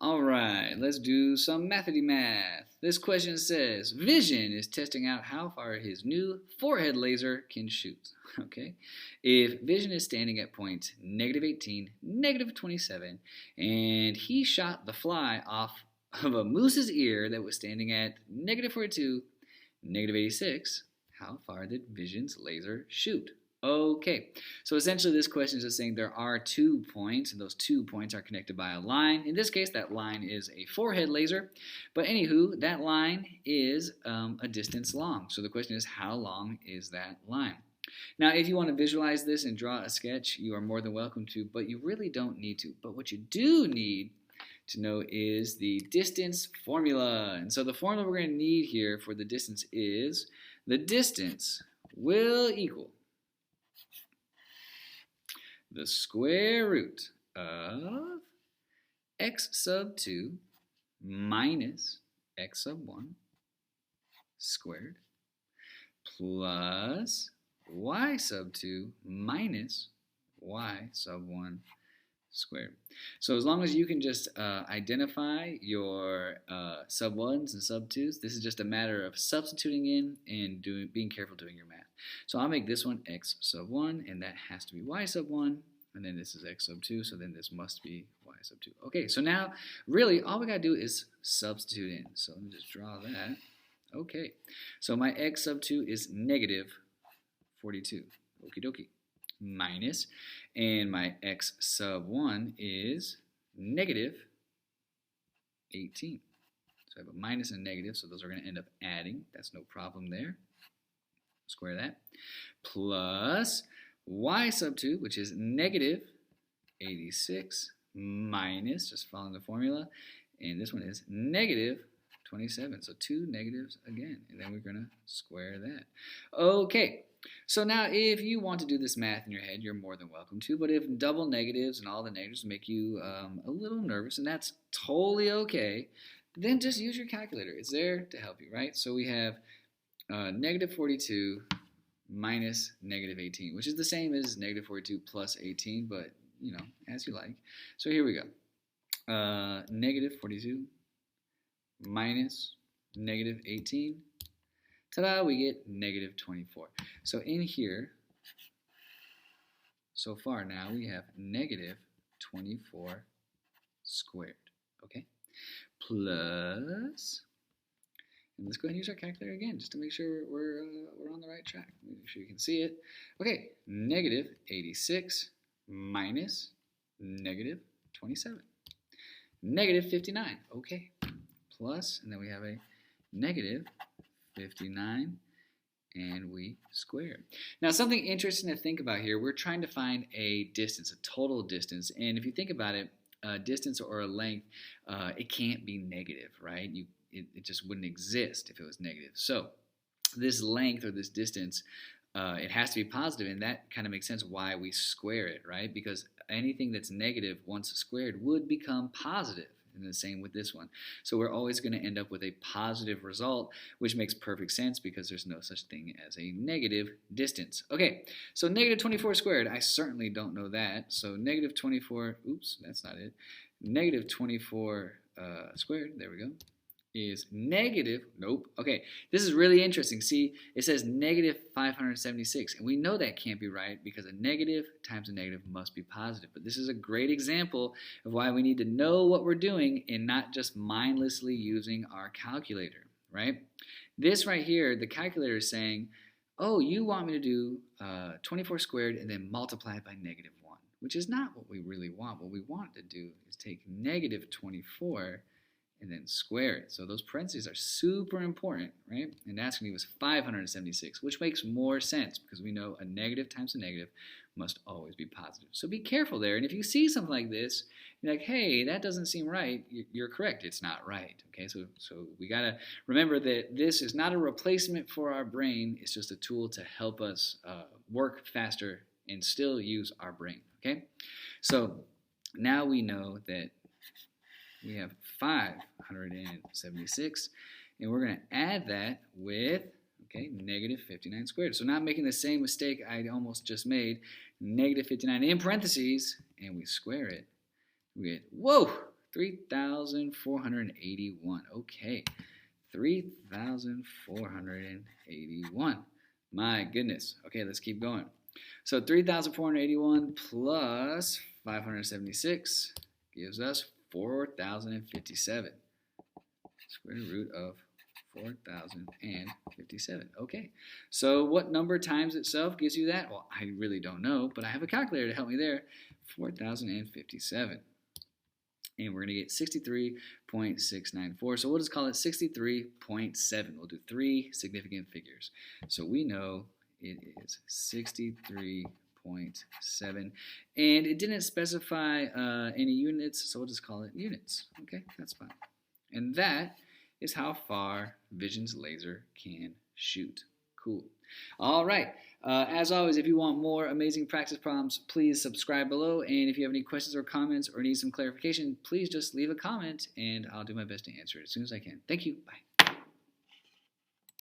All right, let's do some Mathity-Math. This question says, Vision is testing out how far his new forehead laser can shoot. Okay, if Vision is standing at point -18, -27, and he shot the fly off of a moose's ear that was standing at -42, -86, how far did Vision's laser shoot? Okay, so essentially this question is just saying there are 2 points, and those 2 points are connected by a line. In this case, that line is a forehead laser, but anywho, that line is a distance long. So the question is, how long is that line? Now, if you want to visualize this and draw a sketch, you are more than welcome to, but you really don't need to. But what you do need to know is the distance formula. And so the formula we're going to need here for the distance is the distance will equal the square root of x sub 2 minus x sub 1 squared plus y sub 2 minus y sub 1 squared. So as long as you can just identify your sub 1s and sub 2s, this is just a matter of substituting in and being careful doing your math. So I'll make this one x sub 1, and that has to be y sub 1, and then this is x sub 2, so then this must be y sub 2. Okay, so now really all we got to do is substitute in. So let me just draw that. Okay, so my x sub 2 is negative 42. Okie dokie. Minus, and my x sub 1 is negative 18. So I have a minus and a negative, so those are going to end up adding. That's no problem there. Square that. Plus y sub 2, which is negative 86, minus, just following the formula, and this one is negative 27. So two negatives again, and then we're going to square that. Okay. So now if you want to do this math in your head, you're more than welcome to, but if double negatives and all the negatives make you a little nervous, and that's totally okay, then just use your calculator. It's there to help you, right? So we have negative 42 minus negative 18, which is the same as negative 42 plus 18, but, you know, as you like. So here we go. Negative 42 minus negative 18. Ta-da, we get negative 24. So in here, so far now, we have negative 24 squared, okay? Plus, and let's go ahead and use our calculator again, just to make sure we're on the right track. Make sure you can see it. Okay, negative 86 minus negative 27. Negative 59, okay. Plus, and then we have a negative 59, and we square. Now, something interesting to think about here, we're trying to find a distance, a total distance, and if you think about it, a distance or a length, it can't be negative, right? It just wouldn't exist if it was negative. So this length or this distance, it has to be positive, and that kind of makes sense why we square it, right? Because anything that's negative once squared would become positive. And the same with this one. So we're always going to end up with a positive result, which makes perfect sense because there's no such thing as a negative distance. Okay, so negative 24 squared, I certainly don't know that. So negative 24, oops, that's not it. Negative 24 squared, there we go, is negative, nope, okay, this is really interesting. See, it says negative 576, and we know that can't be right because a negative times a negative must be positive. But this is a great example of why we need to know what we're doing and not just mindlessly using our calculator, right? This right here, the calculator is saying, oh, you want me to do 24 squared and then multiply it by negative 1, which is not what we really want. What we want to do is take negative 24 and then square it. So those parentheses are super important, right? And that's going to give us 576, which makes more sense because we know a negative times a negative must always be positive. So be careful there. And if you see something like this, you're like, hey, that doesn't seem right, you're correct. It's not right, okay? So we got to remember that this is not a replacement for our brain. It's just a tool to help us work faster and still use our brain, okay? So now we know that we have 576, and we're going to add that with, okay, negative 59 squared. So not making the same mistake I almost just made, negative 59 in parentheses, and we square it. We get, whoa, 3,481. Okay, 3,481. My goodness. Okay, let's keep going. So 3,481 plus 576 gives us 4,057. Square root of 4,057. Okay, so what number times itself gives you that? Well, I really don't know, but I have a calculator to help me there. 4,057. And we're going to get 63.694. So we'll just call it 63.7. We'll do 3 significant figures. So we know it is 63.7. And it didn't specify any units, so we'll just call it units. Okay, that's fine. And that is how far Vision's laser can shoot. Cool. All right. As always, if you want more amazing practice problems, please subscribe below. And if you have any questions or comments or need some clarification, please just leave a comment and I'll do my best to answer it as soon as I can. Thank you. Bye.